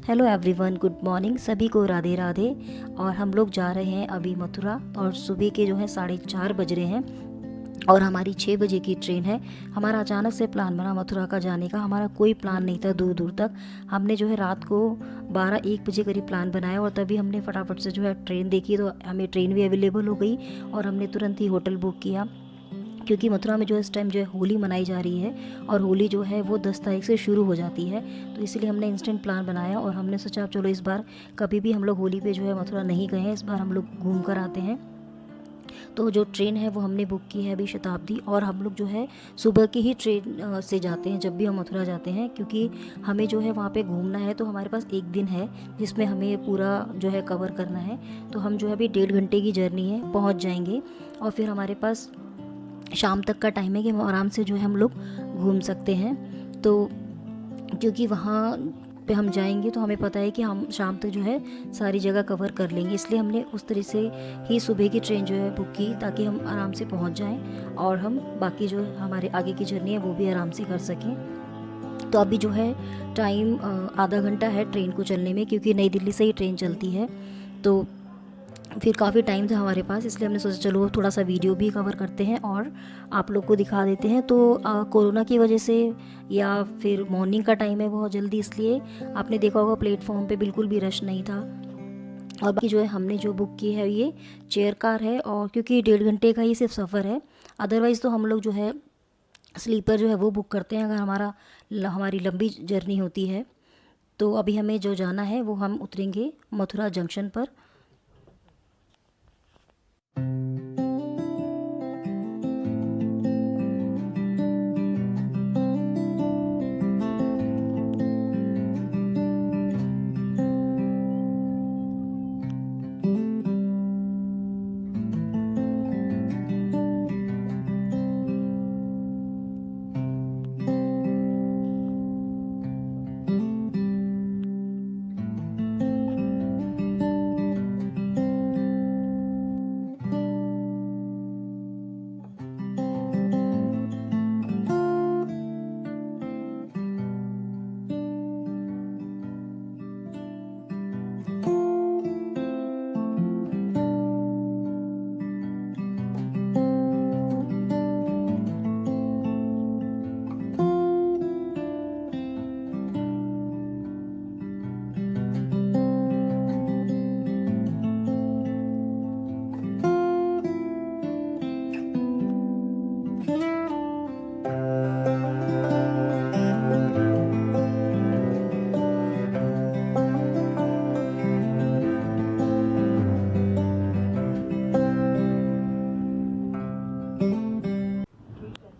Hello everyone, good morning. सभी को राधे राधे। और हम लोग जा रहे हैं अभी मथुरा और सुबह के जो है 4:30 बज रहे हैं और हमारी 6 बजे की ट्रेन है। हमारा अचानक से प्लान बना मथुरा का जाने का। हमारा कोई प्लान नहीं था दूर दूर तक। हमने जो है रात को 12-1 बजे करीब प्लान बनाया और तभी हमने फटाफट से जो है ट्रेन देखी, तो हमें ट्रेन भी अवेलेबल हो गई और हमने तुरंत ही होटल बुक किया, क्योंकि मथुरा में जो इस टाइम जो है होली मनाई जा रही है और होली जो है वो 10 तारीख से शुरू हो जाती है। तो इसलिए हमने इंस्टेंट प्लान बनाया और हमने सोचा चलो इस बार, कभी भी हम लोग होली पे जो है मथुरा नहीं गए हैं, इस बार हम लोग घूम कर आते हैं। तो जो ट्रेन है वो हमने बुक की है अभी शताब्दी, और हम लोग जो है सुबह की ही ट्रेन से जाते हैं जब भी हम मथुरा जाते हैं, क्योंकि हमें जो है वहाँ पे घूमना है। तो हमारे पास एक दिन है जिसमें हमें पूरा जो है कवर करना है। तो हम जो है अभी 1.5 घंटे की जर्नी है, पहुँच जाएंगे और फिर हमारे पास शाम तक का टाइम है कि हम आराम से जो है हम लोग घूम सकते हैं। तो क्योंकि वहाँ पे हम जाएंगे तो हमें पता है कि हम शाम तक जो है सारी जगह कवर कर लेंगे, इसलिए हमने उस तरह से ही सुबह की ट्रेन जो है बुक की, ताकि हम आराम से पहुँच जाएं और हम बाकी जो हमारे आगे की जर्नी है वो भी आराम से कर सकें। तो अभी जो है टाइम आधा घंटा है ट्रेन को चलने में, क्योंकि नई दिल्ली से ही ट्रेन चलती है। तो फिर काफ़ी टाइम था हमारे पास, इसलिए हमने सोचा चलो थोड़ा सा वीडियो भी कवर करते हैं और आप लोग को दिखा देते हैं। तो कोरोना की वजह से या फिर मॉर्निंग का टाइम है बहुत जल्दी, इसलिए आपने देखा होगा प्लेटफॉर्म पे बिल्कुल भी रश नहीं था। और बाकी जो है हमने जो बुक की है ये चेयर कार है, और क्योंकि 1.5 घंटे का ही सिर्फ सफ़र है। अदरवाइज़ तो हम लोग जो है स्लीपर जो है वो बुक करते हैं अगर हमारी लंबी जर्नी होती है। तो अभी हमें जो जाना है वो हम उतरेंगे मथुरा जंक्शन पर।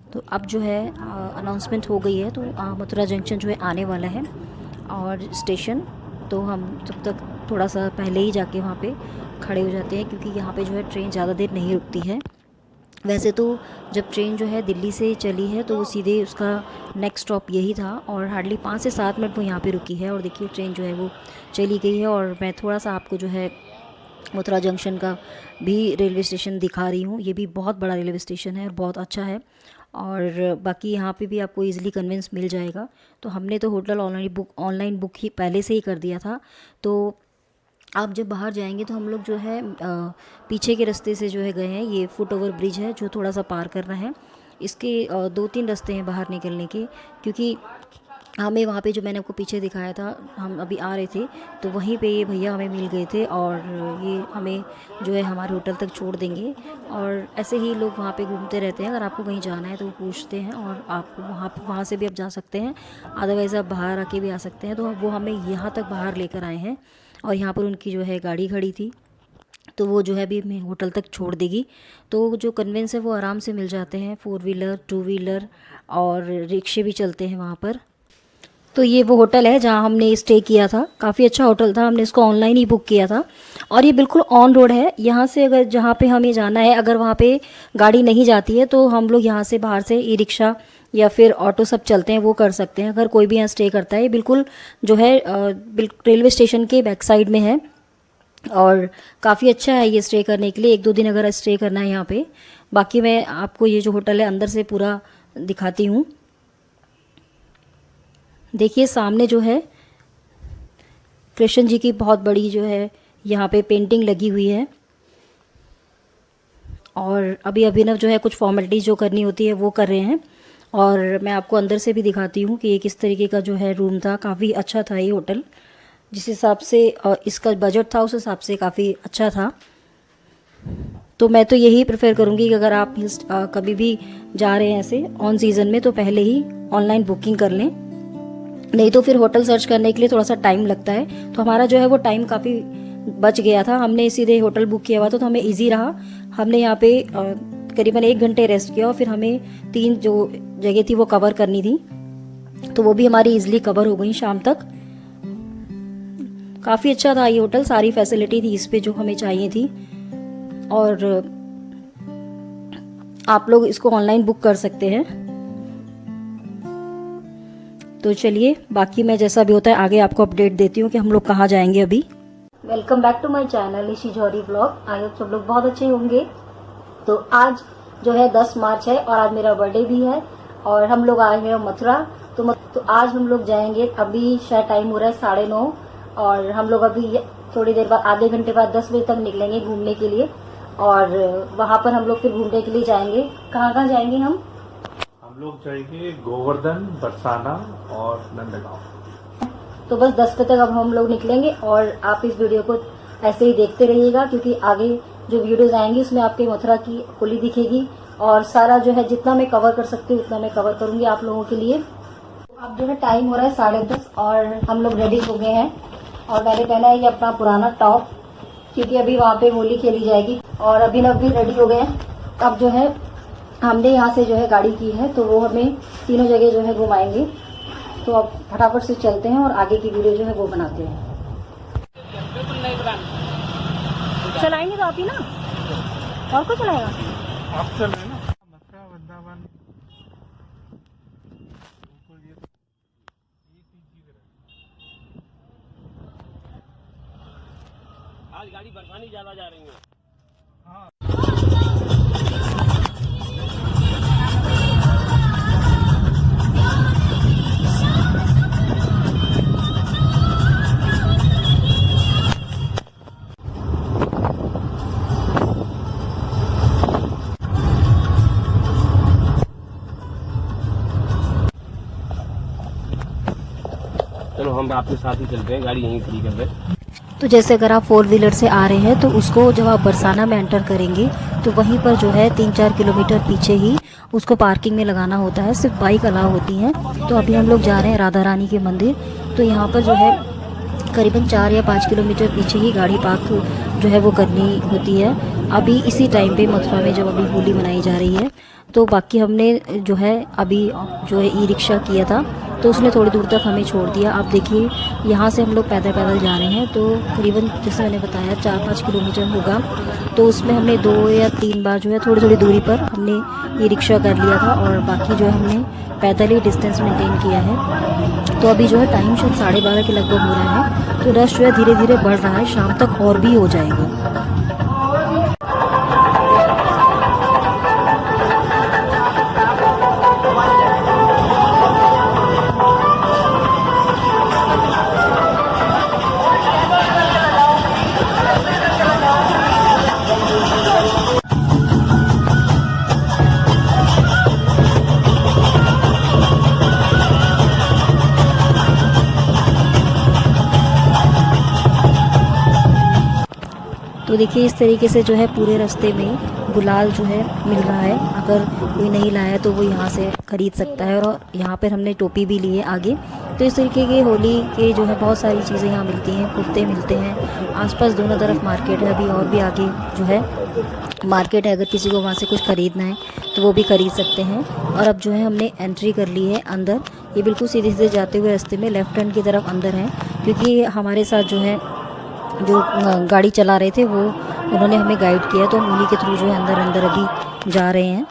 तो अब जो है अनाउंसमेंट हो गई है, तो मथुरा जंक्शन जो है आने वाला है और स्टेशन। तो हम तब तक थोड़ा सा पहले ही जाके वहाँ पे खड़े हो जाते हैं, क्योंकि यहाँ पे जो है ट्रेन ज़्यादा देर नहीं रुकती है। वैसे तो जब ट्रेन जो है दिल्ली से चली है तो वो सीधे उसका नेक्स्ट स्टॉप यही था, और हार्डली 5 से 7 मिनट वो यहाँ पे रुकी है। और देखिए ट्रेन जो है वो चली गई है, और मैं थोड़ा सा आपको जो है मथुरा जंक्शन का भी रेलवे स्टेशन दिखा रही हूँ। ये भी बहुत बड़ा रेलवे स्टेशन है और बहुत अच्छा है, और बाकी यहाँ पे भी आपको इजीली कन्वेंस मिल जाएगा। तो हमने तो होटल ऑनलाइन बुक ही पहले से ही कर दिया था। तो आप जब बाहर जाएंगे तो हम लोग जो है पीछे के रास्ते से जो है गए हैं। ये फुट ओवर ब्रिज है जो थोड़ा सा पार करना है। इसके 2-3 रास्ते हैं बाहर निकलने के, क्योंकि हमें वहाँ पे जो मैंने आपको पीछे दिखाया था, हम अभी आ रहे थे तो वहीं पे ये भैया हमें मिल गए थे, और ये हमें जो है हमारे होटल तक छोड़ देंगे। और ऐसे ही लोग वहाँ पे घूमते रहते हैं, अगर आपको कहीं जाना है तो वो पूछते हैं और आप वहाँ से भी आप जा सकते हैं, अदरवाइज़ आप बाहर आके भी आ सकते हैं। तो वो हमें यहाँ तक बाहर लेकर आए हैं और यहाँ पर उनकी जो है गाड़ी खड़ी थी, तो वो जो है अभी हमें होटल तक छोड़ देगी। तो जो कन्वेंस है वो आराम से मिल जाते हैं, 4 व्हीलर 2 व्हीलर और रिक्शे भी चलते हैं वहाँ पर। तो ये वो होटल है जहाँ हमने स्टे किया था। काफ़ी अच्छा होटल था, हमने इसको ऑनलाइन ही बुक किया था और ये बिल्कुल ऑन रोड है। यहाँ से अगर जहाँ पे हमें जाना है, अगर वहाँ पे गाड़ी नहीं जाती है तो हम लोग यहाँ से बाहर से ई रिक्शा या फिर ऑटो सब चलते हैं वो कर सकते हैं, अगर कोई भी यहाँ स्टे करता है। ये बिल्कुल जो है रेलवे स्टेशन के बैक साइड में है और काफ़ी अच्छा है ये स्टे करने के लिए। 1-2 दिन अगर स्टे करना है यहाँ पे। बाकी मैं आपको ये जो होटल है अंदर से पूरा दिखाती हूँ। देखिए सामने जो है कृष्ण जी की बहुत बड़ी जो है यहाँ पे पेंटिंग लगी हुई है। और अभी अभिनव जो है कुछ फॉर्मेलिटीज़ जो करनी होती है वो कर रहे हैं। और मैं आपको अंदर से भी दिखाती हूँ कि ये किस तरीके का जो है रूम था। काफ़ी अच्छा था ये होटल, जिस हिसाब से इसका बजट था उस हिसाब से काफ़ी अच्छा था। तो मैं तो यही प्रेफर करूँगी कि अगर आप कभी भी जा रहे हैं ऐसे ऑन सीज़न में तो पहले ही ऑनलाइन बुकिंग कर लें, नहीं तो फिर होटल सर्च करने के लिए थोड़ा सा टाइम लगता है। तो हमारा जो है वो टाइम काफ़ी बच गया था। हमने सीधे होटल बुक किया हुआ था तो हमें इजी रहा। हमने यहाँ पे करीबन 1 घंटे रेस्ट किया और फिर हमें 3 जो जगह थी वो कवर करनी थी, तो वो भी हमारी इजीली कवर हो गई शाम तक। काफ़ी अच्छा था ये होटल, सारी फैसिलिटी थी इस पे जो हमें चाहिए थी। और आप लोग इसको ऑनलाइन बुक कर सकते हैं। तो चलिए बाकी मैं जैसा भी होता है आगे आपको अपडेट देती हूँ कि हम लोग कहाँ जाएंगे अभी। Welcome back to my channel Ishi Johri blog. I hope सब लोग बहुत अच्छे होंगे। तो आज जो है 10 मार्च है और आज मेरा बर्थडे भी है और हम लोग आए हैं मथुरा। तो आज हम लोग जाएंगे, अभी शायद टाइम हो रहा है 9:30 और हम लोग अभी थोड़ी देर बाद आधे घंटे बाद 10 बजे तक निकलेंगे घूमने के लिए। और वहाँ पर हम लोग फिर घूमने के लिए जाएंगे। कहाँ कहाँ जाएंगे हम लोग जाएंगे गोवर्धन, बरसाना और नंदगांव। तो बस 10 बजे तक अब हम लोग निकलेंगे और आप इस वीडियो को ऐसे ही देखते रहिएगा, क्योंकि आगे जो वीडियोस आएंगी उसमें आपके मथुरा की होली दिखेगी और सारा जो है जितना मैं कवर कर सकती हूँ उतना मैं कवर करूंगी आप लोगों के लिए। अब जो है टाइम हो रहा है 10:30 और हम लोग रेडी हो गए हैं। और मैंने पहना है ये अपना पुराना टॉप, क्योंकि अभी वहाँ पे होली खेली जाएगी। और अभिनव भी रेडी हो गए हैं। अब जो है हमने यहाँ से जो है गाड़ी की है तो वो हमें तीनों जगह जो है घुमाएंगे। तो अब फटाफट से चलते हैं और आगे की वीडियो जो है वो बनाते हैं। चलाएंगे तो आप ही ना, और कोई चलाएगा? आप चल रहे ना मथुरा वृंदावन। आज गाड़ी बरसानी ज्यादा जा रही है। हाँ। चलो हम आपके साथ ही चलते हैं, गाड़ी यहीं खड़ी कर दे। तो जैसे अगर आप 4 व्हीलर से आ रहे हैं तो उसको जब आप बरसाना में एंटर करेंगे तो वहीं पर जो है 3-4 किलोमीटर पीछे ही उसको पार्किंग में लगाना होता है। सिर्फ बाइक अलाउ होती हैं। तो अभी हम लोग जा रहे हैं राधा रानी के मंदिर। तो यहाँ पर जो है करीबन 4 या 5 किलोमीटर पीछे ही गाड़ी पार्क जो है वो करनी होती है। अभी इसी टाइम पे मथुरा में जब अभी होली मनाई जा रही है। तो बाकी हमने जो है अभी जो है ई-रिक्शा किया था तो उसने थोड़ी दूर तक हमें छोड़ दिया। आप देखिए यहाँ से हम लोग पैदल पैदल जा रहे हैं। तो करीबन जैसे मैंने बताया 4-5 किलोमीटर होगा। तो उसमें हमने 2 या 3 बार जो है थोड़ी थोड़ी दूरी पर हमने ई-रिक्शा कर लिया था और बाकी जो है हमने पैदल ही डिस्टेंस मेंटेन किया है। तो अभी जो है टाइम शायद 12:30 के लगभग हो रहा है। तो रश जो है धीरे धीरे बढ़ रहा है, शाम तक और भी हो जाएगा। तो देखिए इस तरीके से जो है पूरे रास्ते में गुलाल जो है मिल रहा है। अगर कोई नहीं लाया तो वो यहाँ से ख़रीद सकता है। और यहाँ पर हमने टोपी भी ली है आगे। तो इस तरीके के होली के जो है बहुत सारी चीज़ें यहाँ मिलती हैं, कुर्ते मिलते हैं। आसपास दोनों तरफ मार्केट है। अभी और भी आगे जो है मार्केट है, अगर किसी को वहाँ से कुछ ख़रीदना है तो वो भी ख़रीद सकते हैं। और अब जो है हमने एंट्री कर ली है अंदर। ये बिल्कुल सीधे सीधे जाते हुए रास्ते में लेफ़्ट हैंड की तरफ अंदर है, क्योंकि हमारे साथ जो है जो गाड़ी चला रहे थे वो उन्होंने हमें गाइड किया। तो हम उन्हीं के थ्रू जो है अंदर अंदर अभी जा रहे हैं।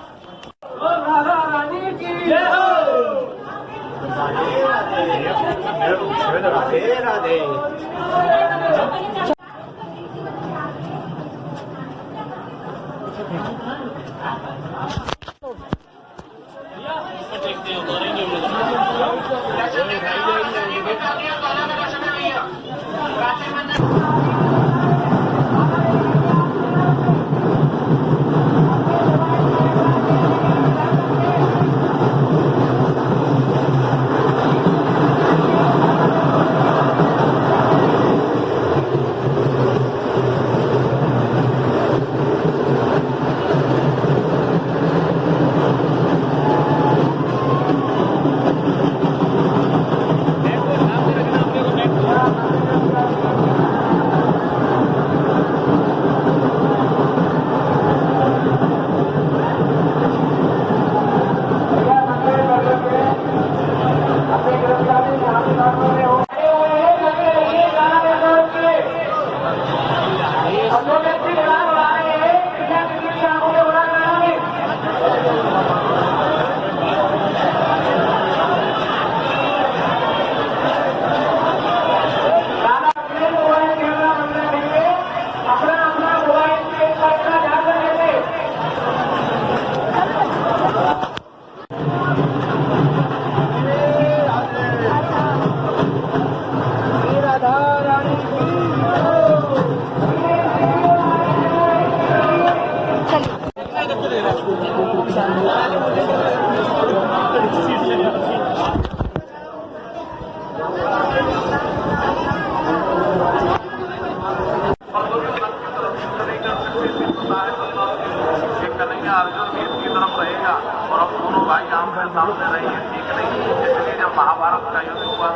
सामने रहिए, ठीक नहीं। इसलिए जब महाभारत का युद्ध हुआ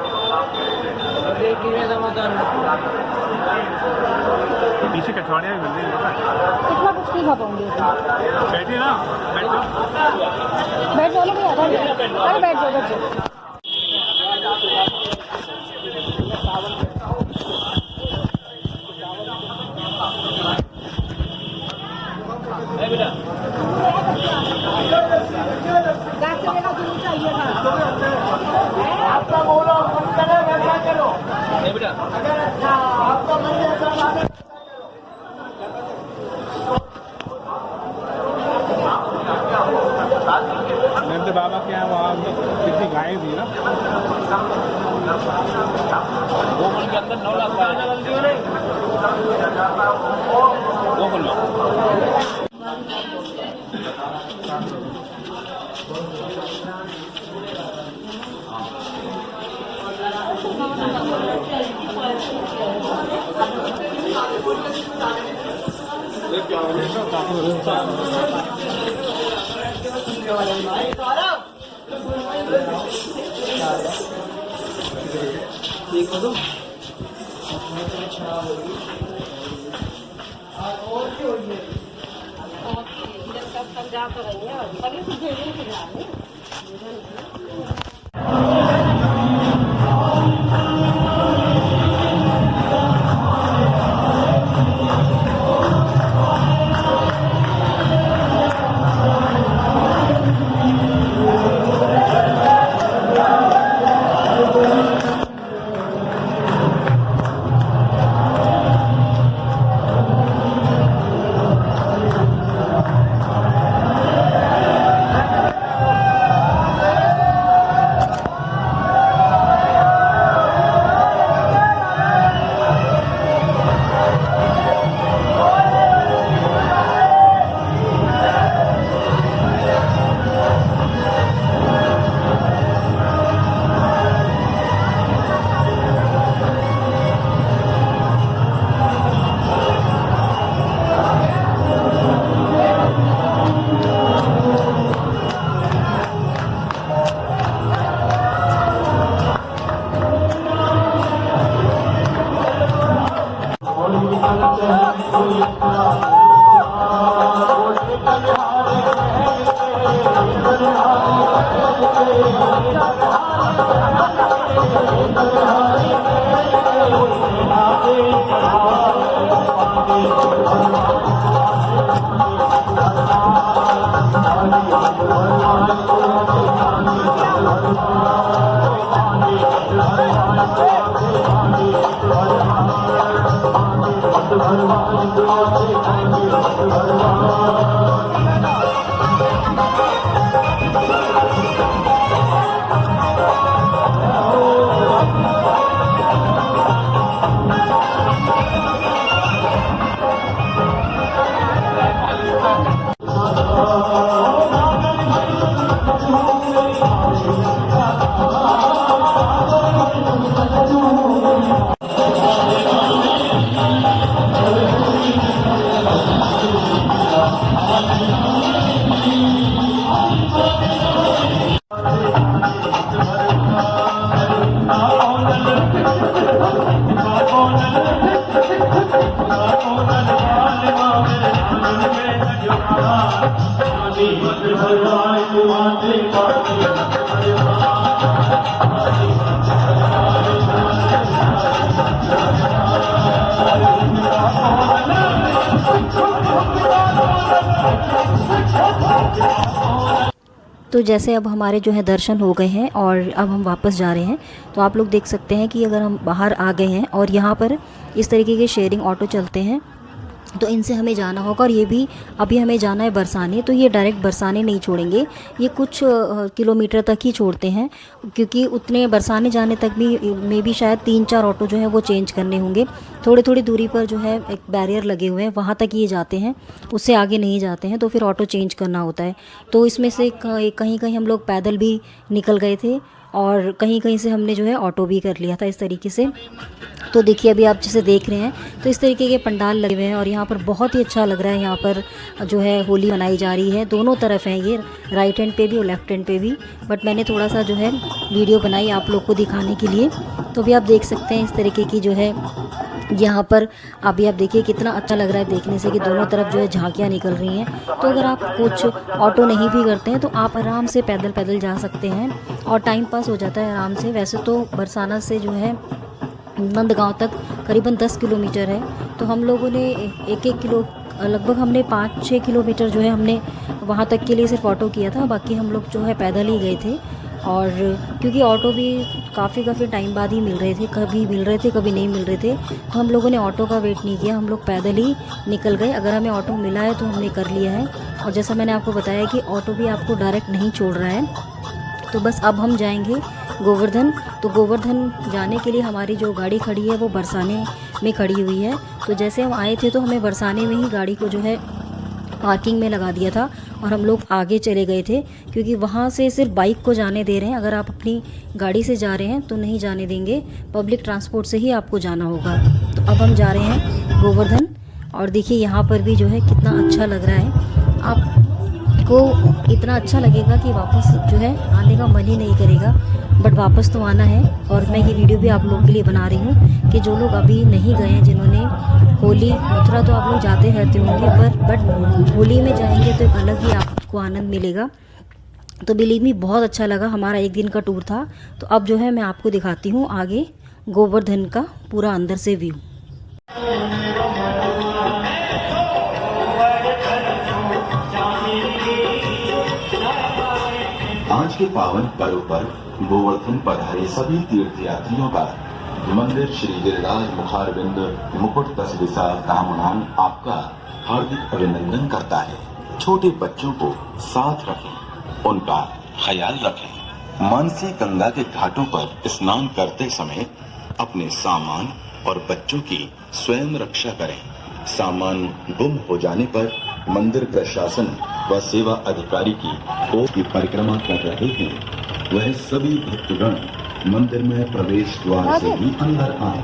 पीछे कचौड़ियाँ भी मिल रही है। इतना कुछ नहीं खा पाऊंगी। बैठिए ना, बैठो। बैठ जाओ ना भैया, अरे बैठ जाओ, बैठ जाओ। आपका बोलो मन करे वैसा करो। बेटा अगर अच्छा आपका मन जैसा माने नंद बाबा के यहाँ वहाँ कितनी गायें थी ना, गोकुल के अंदर 9 लाख गोकुल में। तो जैसे अब हमारे जो है दर्शन हो गए हैं और अब हम वापस जा रहे हैं, तो आप लोग देख सकते हैं कि अगर हम बाहर आ गए हैं और यहाँ पर इस तरीके के शेयरिंग ऑटो चलते हैं, तो इनसे हमें जाना होगा। और ये भी अभी हमें जाना है बरसाने, तो ये डायरेक्ट बरसाने नहीं छोड़ेंगे, ये कुछ किलोमीटर तक ही छोड़ते हैं, क्योंकि उतने बरसाने जाने तक भी में भी शायद 3-4 ऑटो जो है वो चेंज करने होंगे। थोड़ी थोड़ी दूरी पर जो है एक बैरियर लगे हुए हैं, वहाँ तक ये जाते हैं, उससे आगे नहीं जाते हैं, तो फिर ऑटो चेंज करना होता है। तो इसमें से कहीं कहीं हम लोग पैदल भी निकल गए थे और कहीं कहीं से हमने जो है ऑटो भी कर लिया था इस तरीके से। तो देखिए अभी आप जैसे देख रहे हैं तो इस तरीके के पंडाल लगे हुए हैं और यहाँ पर बहुत ही अच्छा लग रहा है। यहाँ पर जो है होली मनाई जा रही है, दोनों तरफ है ये, राइट हैंड पे भी और लेफ्ट हैंड पे भी। बट मैंने थोड़ा सा जो है वीडियो बनाई आप लोग को दिखाने के लिए। तो अभी आप देख सकते हैं इस तरीके की जो है यहाँ पर अभी आप देखिए कितना अच्छा लग रहा है देखने से कि दोनों तरफ जो है झांकियाँ निकल रही हैं। तो अगर आप कुछ ऑटो नहीं भी करते हैं तो आप आराम से पैदल पैदल जा सकते हैं और टाइम पास हो जाता है आराम से। वैसे तो बरसाना से जो है नंदगांव तक करीबन 10 किलोमीटर है, तो हम लोगों ने एक किलो लगभग हमने 5-6 किलोमीटर जो है हमने वहाँ तक के लिए सिर्फ ऑटो किया था, बाकी हम लोग जो है पैदल ही गए थे। और क्योंकि ऑटो भी काफ़ी टाइम बाद ही मिल रहे थे, कभी मिल रहे थे कभी नहीं मिल रहे थे, तो हम लोगों ने ऑटो का वेट नहीं किया, हम लोग पैदल ही निकल गए। अगर हमें ऑटो मिला है तो हमने कर लिया है। और जैसा मैंने आपको बताया कि ऑटो भी आपको डायरेक्ट नहीं छोड़ रहा है। तो बस अब हम जाएंगे गोवर्धन। तो गोवर्धन जाने के लिए हमारी जो गाड़ी खड़ी है वो बरसाने में खड़ी हुई है। तो जैसे हम आए थे तो हमें बरसाने में ही गाड़ी को जो है पार्किंग में लगा दिया था और हम लोग आगे चले गए थे, क्योंकि वहाँ से सिर्फ बाइक को जाने दे रहे हैं। अगर आप अपनी गाड़ी से जा रहे हैं तो नहीं जाने देंगे, पब्लिक ट्रांसपोर्ट से ही आपको जाना होगा। तो अब हम जा रहे हैं गोवर्धन और देखिए यहाँ पर भी जो है कितना अच्छा लग रहा है। आपको इतना अच्छा लगेगा कि वापस जो है आने का मन ही नहीं करेगा, बट वापस तो आना है। और मैं ये वीडियो भी आप लोगों के लिए बना रही हूँ कि जो लोग अभी नहीं गए हैं, जिन्होंने होली मथुरा तो आप लोग जाते रहते होंगे बट होली में जाएंगे तो एक अलग ही आपको आनंद मिलेगा। तो बिलीव मी बहुत अच्छा लगा, हमारा एक दिन का टूर था। तो अब जो है मैं आपको दिखाती हूँ आगे गोवर्धन का पूरा अंदर से व्यू। आज के पावन पर्व पर गोवर्धन पधारे सभी तीर्थयात्रियों का मंदिर श्री गिरिराज मुखारविंद मुकुट तसविसा कामनान आपका हार्दिक अभिनंदन करता है। छोटे बच्चों को साथ रखें, उनका ख्याल रखें। मानसी गंगा के घाटों पर स्नान करते समय अपने सामान और बच्चों की स्वयं रक्षा करें। सामान गुम हो जाने पर मंदिर प्रशासन व सेवा अधिकारी की परिक्रमा कर रहे हैं। वह सभी भक्तगण मंदिर में प्रवेश द्वार से ही अंदर आए।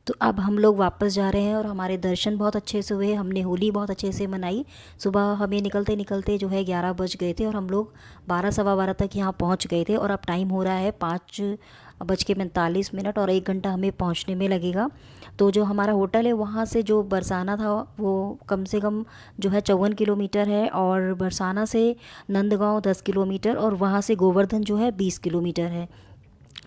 तो अब हम लोग वापस जा रहे हैं और हमारे दर्शन बहुत अच्छे से हुए, हमने होली बहुत अच्छे से मनाई। सुबह हमें निकलते निकलते जो है 11 बज गए थे और हम लोग 12 सवा 12 तक यहाँ पहुँच गए थे। और अब टाइम हो रहा है 5:45 और 1 घंटा हमें पहुँचने में लगेगा। तो जो हमारा होटल है वहाँ से जो बरसाना था वो कम से कम जो है 54 किलोमीटर है, और बरसाना से नंदगांव 10 किलोमीटर, और वहाँ से गोवर्धन जो है 20 किलोमीटर है।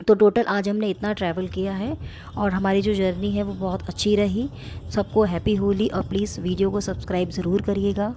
तो टोटल आज हमने इतना ट्रैवल किया है और हमारी जो जर्नी है वो बहुत अच्छी रही। सबको हैप्पी होली और प्लीज़ वीडियो को सब्सक्राइब ज़रूर करिएगा।